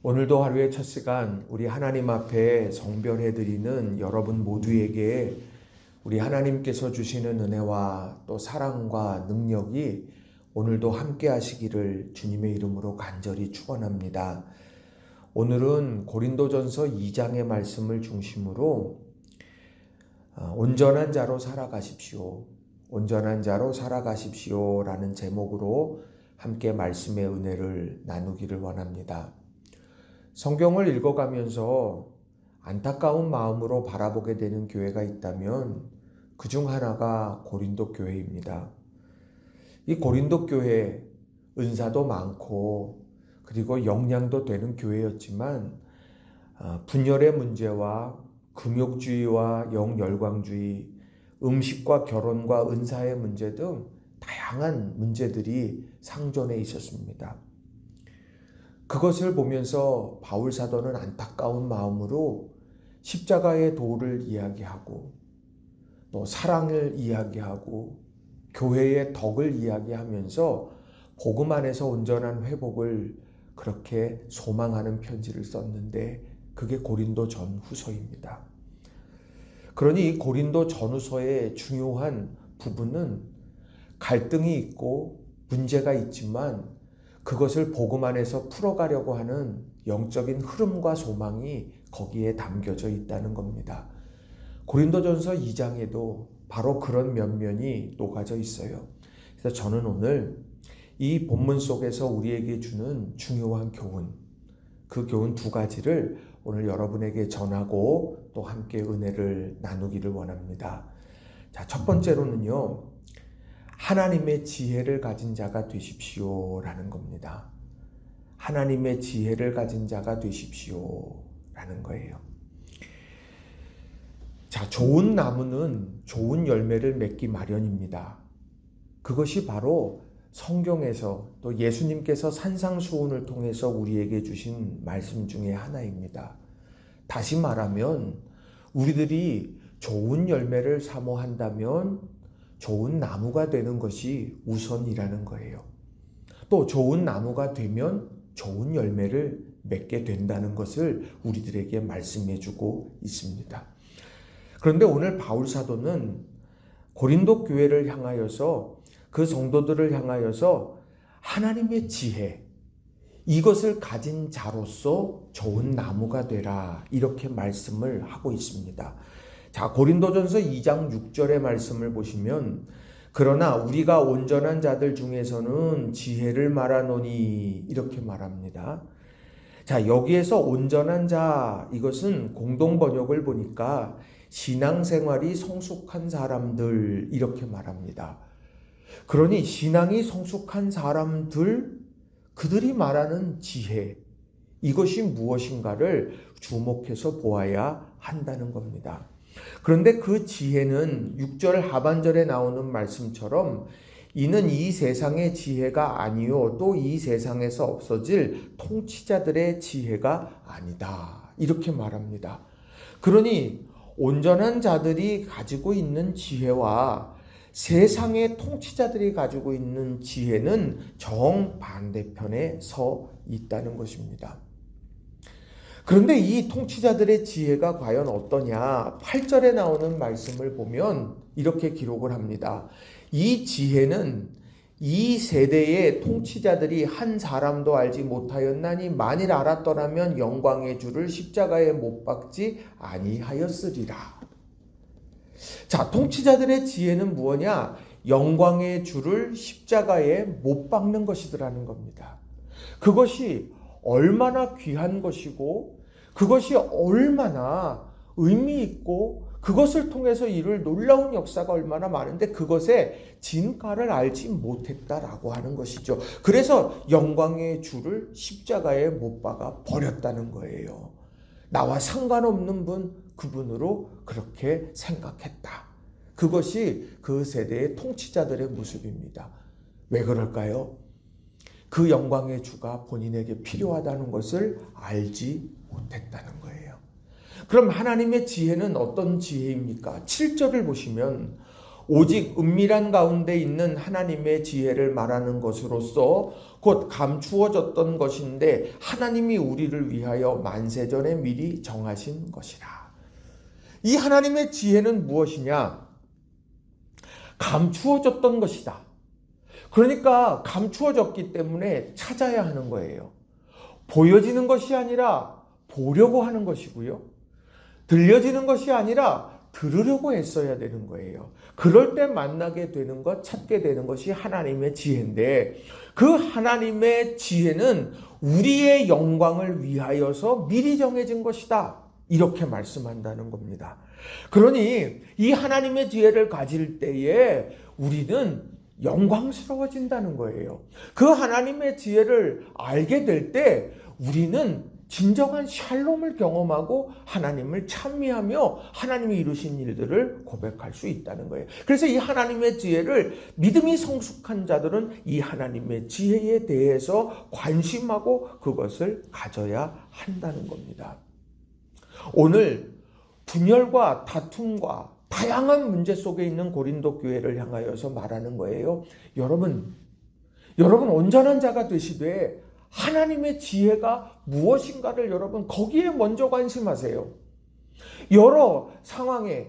오늘도 하루의 첫 시간 우리 하나님 앞에 성별해드리는 여러분 모두에게 우리 하나님께서 주시는 은혜와 또 사랑과 능력이 오늘도 함께 하시기를 주님의 이름으로 간절히 축원합니다. 오늘은 고린도전서 2장의 말씀을 중심으로 온전한 자로 살아가십시오. 온전한 자로 살아가십시오 라는 제목으로 함께 말씀의 은혜를 나누기를 원합니다. 성경을 읽어가면서 안타까운 마음으로 바라보게 되는 교회가 있다면 그중 하나가 고린도 교회입니다. 이 고린도 교회 은사도 많고 그리고 영향도 되는 교회였지만 분열의 문제와 금욕주의와 영열광주의, 음식과 결혼과 은사의 문제 등 다양한 문제들이 상존해 있었습니다. 그것을 보면서 바울 사도는 안타까운 마음으로 십자가의 도를 이야기하고 또 사랑을 이야기하고 교회의 덕을 이야기하면서 복음 안에서 온전한 회복을 그렇게 소망하는 편지를 썼는데 그게 고린도 전후서입니다. 그러니 이 고린도 전후서의 중요한 부분은 갈등이 있고 문제가 있지만 그것을 복음 안에서 풀어가려고 하는 영적인 흐름과 소망이 거기에 담겨져 있다는 겁니다. 고린도전서 2장에도 바로 그런 면면이 녹아져 있어요. 그래서 저는 오늘 이 본문 속에서 우리에게 주는 중요한 교훈, 그 교훈 두 가지를 오늘 여러분에게 전하고 또 함께 은혜를 나누기를 원합니다. 자, 첫 번째로는요. 하나님의 지혜를 가진 자가 되십시오 라는 겁니다. 하나님의 지혜를 가진 자가 되십시오 라는 거예요. 자, 좋은 나무는 좋은 열매를 맺기 마련입니다. 그것이 바로 성경에서 또 예수님께서 산상수훈을 통해서 우리에게 주신 말씀 중에 하나입니다. 다시 말하면 우리들이 좋은 열매를 사모한다면 좋은 나무가 되는 것이 우선이라는 거예요. 또 좋은 나무가 되면 좋은 열매를 맺게 된다는 것을 우리들에게 말씀해 주고 있습니다. 그런데 오늘 바울 사도는 고린도 교회를 향하여서 그 성도들을 향하여서 하나님의 지혜, 이것을 가진 자로서 좋은 나무가 되라 이렇게 말씀을 하고 있습니다. 자, 고린도전서 2장 6절의 말씀을 보시면 그러나 우리가 온전한 자들 중에서는 지혜를 말하노니 이렇게 말합니다. 자, 여기에서 온전한 자, 이것은 공동 번역을 보니까 신앙생활이 성숙한 사람들 이렇게 말합니다. 그러니 신앙이 성숙한 사람들, 그들이 말하는 지혜, 이것이 무엇인가를 주목해서 보아야 한다는 겁니다. 그런데 그 지혜는 6절 하반절에 나오는 말씀처럼 이는 이 세상의 지혜가 아니요 또 이 세상에서 없어질 통치자들의 지혜가 아니다 이렇게 말합니다. 그러니 온전한 자들이 가지고 있는 지혜와 세상의 통치자들이 가지고 있는 지혜는 정반대편에 서 있다는 것입니다. 그런데 이 통치자들의 지혜가 과연 어떠냐? 8절에 나오는 말씀을 보면 이렇게 기록을 합니다. 이 지혜는 이 세대의 통치자들이 한 사람도 알지 못하였나니 만일 알았더라면 영광의 주를 십자가에 못 박지 아니하였으리라. 자, 통치자들의 지혜는 무엇이냐? 영광의 주를 십자가에 못 박는 것이더라는 겁니다. 그것이 얼마나 귀한 것이고 그것이 얼마나 의미 있고 그것을 통해서 이룰 놀라운 역사가 얼마나 많은데 그것의 진가를 알지 못했다라고 하는 것이죠. 그래서 영광의 주를 십자가에 못 박아 버렸다는 거예요. 나와 상관없는 분, 그분으로 그렇게 생각했다. 그것이 그 세대의 통치자들의 모습입니다. 왜 그럴까요? 그 영광의 주가 본인에게 필요하다는 것을 알지 못했다는 거예요. 그럼 하나님의 지혜는 어떤 지혜입니까? 7절을 보시면 오직 은밀한 가운데 있는 하나님의 지혜를 말하는 것으로서 곧 감추어졌던 것인데 하나님이 우리를 위하여 만세전에 미리 정하신 것이라. 이 하나님의 지혜는 무엇이냐? 감추어졌던 것이다. 그러니까 감추어졌기 때문에 찾아야 하는 거예요. 보여지는 것이 아니라 보려고 하는 것이고요. 들려지는 것이 아니라 들으려고 애써야 되는 거예요. 그럴 때 만나게 되는 것, 찾게 되는 것이 하나님의 지혜인데 그 하나님의 지혜는 우리의 영광을 위하여서 미리 정해진 것이다. 이렇게 말씀한다는 겁니다. 그러니 이 하나님의 지혜를 가질 때에 우리는 영광스러워진다는 거예요. 그 하나님의 지혜를 알게 될 때 우리는 진정한 샬롬을 경험하고 하나님을 찬미하며 하나님이 이루신 일들을 고백할 수 있다는 거예요. 그래서 이 하나님의 지혜를 믿음이 성숙한 자들은 이 하나님의 지혜에 대해서 관심하고 그것을 가져야 한다는 겁니다. 오늘 분열과 다툼과 다양한 문제 속에 있는 고린도 교회를 향하여서 말하는 거예요. 여러분 온전한 자가 되시되 하나님의 지혜가 무엇인가를 여러분 거기에 먼저 관심하세요. 여러 상황에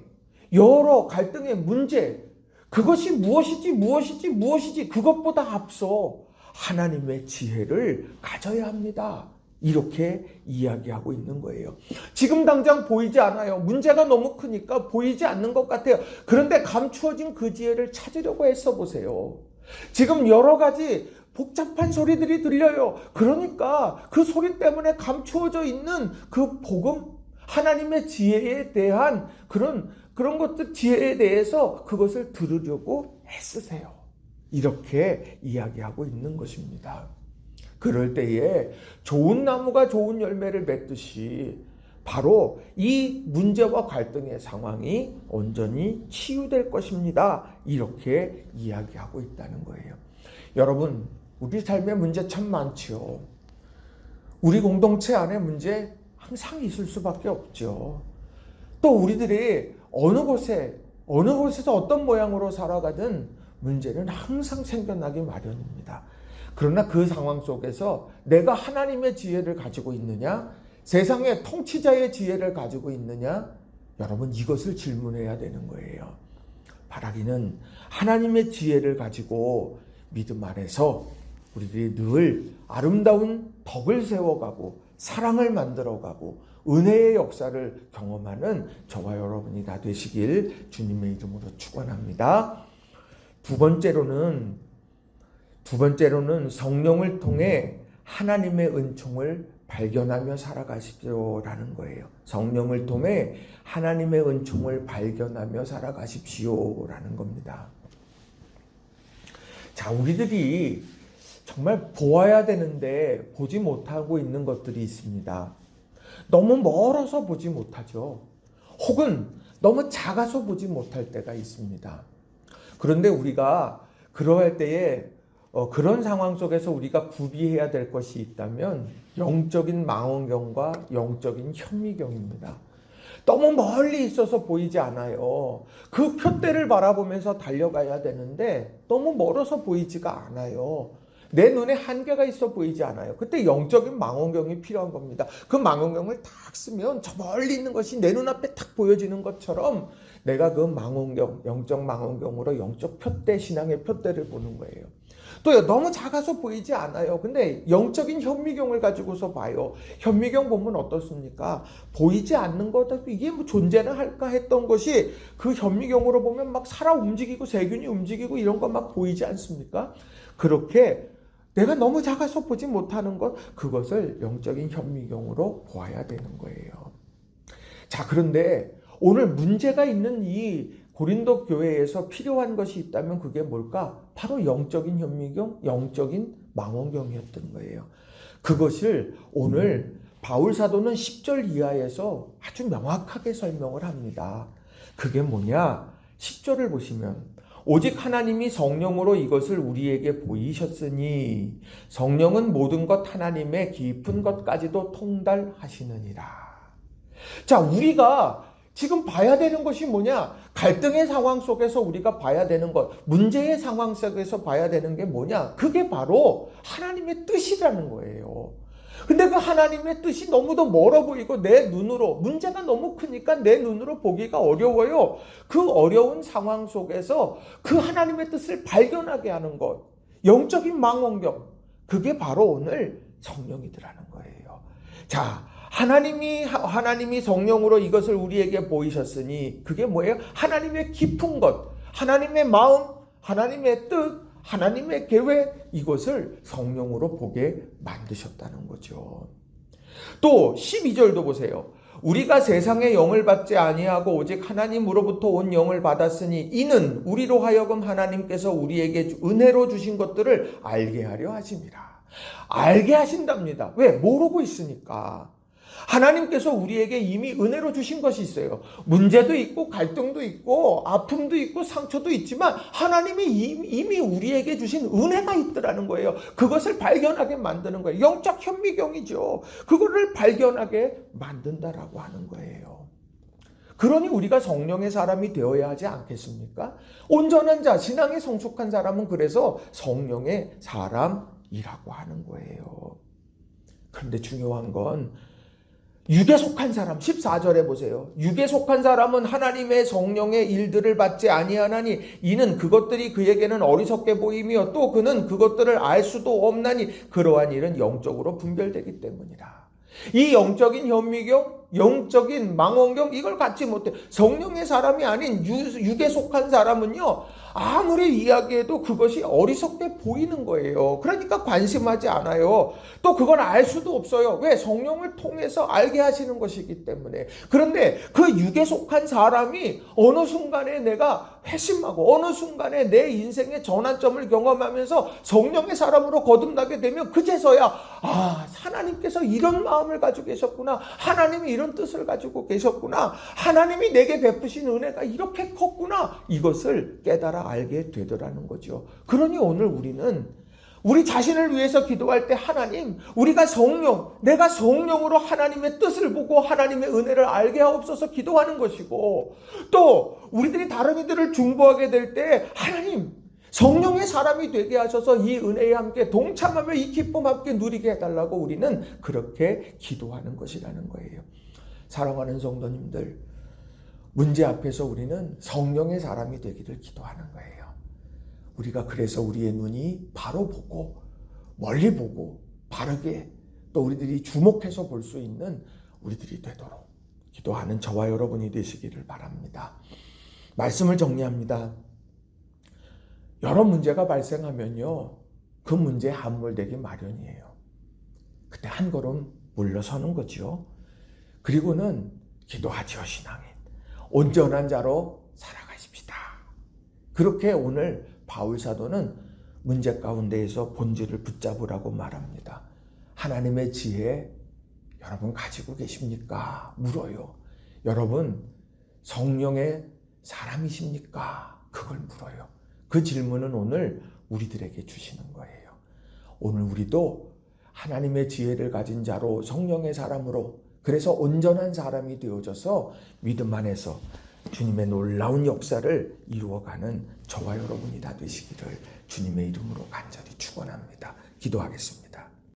여러 갈등의 문제 그것이 무엇이지 그것보다 앞서 하나님의 지혜를 가져야 합니다. 이렇게 이야기하고 있는 거예요. 지금 당장 보이지 않아요. 문제가 너무 크니까 보이지 않는 것 같아요. 그런데 감추어진 그 지혜를 찾으려고 애써 보세요. 지금 여러 가지 복잡한 소리들이 들려요. 그러니까 그 소리 때문에 감추어져 있는 그 복음, 하나님의 지혜에 대한 그런 것들, 지혜에 대해서 그것을 들으려고 애쓰세요. 이렇게 이야기하고 있는 것입니다. 그럴 때에 좋은 나무가 좋은 열매를 맺듯이 바로 이 문제와 갈등의 상황이 온전히 치유될 것입니다. 이렇게 이야기하고 있다는 거예요. 여러분, 우리 삶에 문제 참 많지요. 우리 공동체 안에 문제 항상 있을 수밖에 없죠. 또 우리들이 어느 곳에서 어떤 모양으로 살아가든 문제는 항상 생겨나기 마련입니다. 그러나 그 상황 속에서 내가 하나님의 지혜를 가지고 있느냐? 세상의 통치자의 지혜를 가지고 있느냐? 여러분 이것을 질문해야 되는 거예요. 바라기는 하나님의 지혜를 가지고 믿음 안에서 우리들이 늘 아름다운 덕을 세워가고 사랑을 만들어가고 은혜의 역사를 경험하는 저와 여러분이 다 되시길 주님의 이름으로 축원합니다. 두 번째로는 성령을 통해 하나님의 은총을 발견하며 살아가십시오라는 거예요. 성령을 통해 하나님의 은총을 발견하며 살아가십시오라는 겁니다. 자, 우리들이 정말 보아야 되는데 보지 못하고 있는 것들이 있습니다. 너무 멀어서 보지 못하죠. 혹은 너무 작아서 보지 못할 때가 있습니다. 그런데 우리가 그러할 때에 그런 상황 속에서 우리가 구비해야 될 것이 있다면 영적인 망원경과 영적인 현미경입니다. 너무 멀리 있어서 보이지 않아요. 그 표대를 바라보면서 달려가야 되는데 너무 멀어서 보이지가 않아요. 내 눈에 한계가 있어 보이지 않아요. 그때 영적인 망원경이 필요한 겁니다. 그 망원경을 딱 쓰면 저 멀리 있는 것이 내 눈앞에 딱 보여지는 것처럼 내가 그 망원경, 영적 망원경으로 영적 표대, 신앙의 표대를 보는 거예요. 또 너무 작아서 보이지 않아요. 근데 영적인 현미경을 가지고서 봐요. 현미경 보면 어떻습니까? 보이지 않는 것도 이게 뭐 존재나 할까 했던 것이 그 현미경으로 보면 막 살아 움직이고 세균이 움직이고 이런 거 막 보이지 않습니까? 그렇게 내가 너무 작아서 보지 못하는 것, 그것을 영적인 현미경으로 보아야 되는 거예요. 자, 그런데 오늘 문제가 있는 이 고린도 교회에서 필요한 것이 있다면 그게 뭘까? 바로 영적인 현미경, 영적인 망원경이었던 거예요. 그것을 오늘 바울 사도는 10절 이하에서 아주 명확하게 설명을 합니다. 그게 뭐냐? 10절을 보시면 오직 하나님이 성령으로 이것을 우리에게 보이셨으니 성령은 모든 것 하나님의 깊은 것까지도 통달하시느니라. 자, 우리가 지금 봐야 되는 것이 뭐냐? 갈등의 상황 속에서 우리가 봐야 되는 것, 문제의 상황 속에서 봐야 되는 게 뭐냐? 그게 바로 하나님의 뜻이라는 거예요. 근데 그 하나님의 뜻이 너무도 멀어 보이고 내 눈으로, 문제가 너무 크니까 내 눈으로 보기가 어려워요. 그 어려운 상황 속에서 그 하나님의 뜻을 발견하게 하는 것, 영적인 망원경, 그게 바로 오늘 성령이더라는 거예요. 자, 하나님이 성령으로 이것을 우리에게 보이셨으니 그게 뭐예요? 하나님의 깊은 것, 하나님의 마음, 하나님의 뜻, 하나님의 계획, 이것을 성령으로 보게 만드셨다는 거죠. 또 12절도 보세요. 우리가 세상의 영을 받지 아니하고 오직 하나님으로부터 온 영을 받았으니 이는 우리로 하여금 하나님께서 우리에게 은혜로 주신 것들을 알게 하려 하심이라. 알게 하신답니다. 왜? 모르고 있으니까. 하나님께서 우리에게 이미 은혜로 주신 것이 있어요. 문제도 있고 갈등도 있고 아픔도 있고 상처도 있지만 하나님이 이미 우리에게 주신 은혜가 있더라는 거예요. 그것을 발견하게 만드는 거예요. 영적 현미경이죠. 그거를 발견하게 만든다라고 하는 거예요. 그러니 우리가 성령의 사람이 되어야 하지 않겠습니까? 온전한 자, 신앙에 성숙한 사람은 그래서 성령의 사람이라고 하는 거예요. 그런데 중요한 건 육에 속한 사람, 14절에 보세요. 육에 속한 사람은 하나님의 성령의 일들을 받지 아니하나니 이는 그것들이 그에게는 어리석게 보이며 또 그는 그것들을 알 수도 없나니 그러한 일은 영적으로 분별되기 때문이라. 이 영적인 현미경, 영적인 망원경, 이걸 갖지 못해. 성령의 사람이 아닌 육에 속한 사람은요, 아무리 이야기해도 그것이 어리석게 보이는 거예요. 그러니까 관심하지 않아요. 또 그걸 알 수도 없어요. 왜? 성령을 통해서 알게 하시는 것이기 때문에. 그런데 그 육에 속한 사람이 어느 순간에 내가 회심하고 어느 순간에 내 인생의 전환점을 경험하면서 성령의 사람으로 거듭나게 되면 그제서야 하나님께서 이런 마음을 가지고 계셨구나. 하나님이 이런 뜻을 가지고 계셨구나. 하나님이 내게 베푸신 은혜가 이렇게 컸구나. 이것을 깨달아 알게 되더라는 거죠. 그러니 오늘 우리는 우리 자신을 위해서 기도할 때 하나님, 우리가 내가 성령으로 하나님의 뜻을 보고 하나님의 은혜를 알게 하옵소서 기도하는 것이고, 또 우리들이 다른 이들을 중보하게 될 때 하나님, 성령의 사람이 되게 하셔서 이 은혜에 함께 동참하며 이 기쁨 함께 누리게 해달라고 우리는 그렇게 기도하는 것이라는 거예요. 사랑하는 성도님들, 문제 앞에서 우리는 성령의 사람이 되기를 기도하는 거예요. 우리가 그래서 우리의 눈이 바로 보고 멀리 보고 바르게 또 우리들이 주목해서 볼 수 있는 우리들이 되도록 기도하는 저와 여러분이 되시기를 바랍니다. 말씀을 정리합니다. 여러 문제가 발생하면요, 그 문제에 함몰되기 마련이에요. 그때 한 걸음 물러서는 거죠. 그리고는 기도하지요, 신앙인. 온전한 자로 살아가십시다. 그렇게 오늘 바울 사도는 문제 가운데에서 본질을 붙잡으라고 말합니다. 하나님의 지혜 여러분 가지고 계십니까? 물어요. 여러분 성령의 사람이십니까? 그걸 물어요. 그 질문은 오늘 우리들에게 주시는 거예요. 오늘 우리도 하나님의 지혜를 가진 자로 성령의 사람으로 그래서 온전한 사람이 되어져서 믿음 안에서 주님의 놀라운 역사를 이루어가는 저와 여러분이 다 되시기를 주님의 이름으로 간절히 축원합니다. 기도하겠습니다.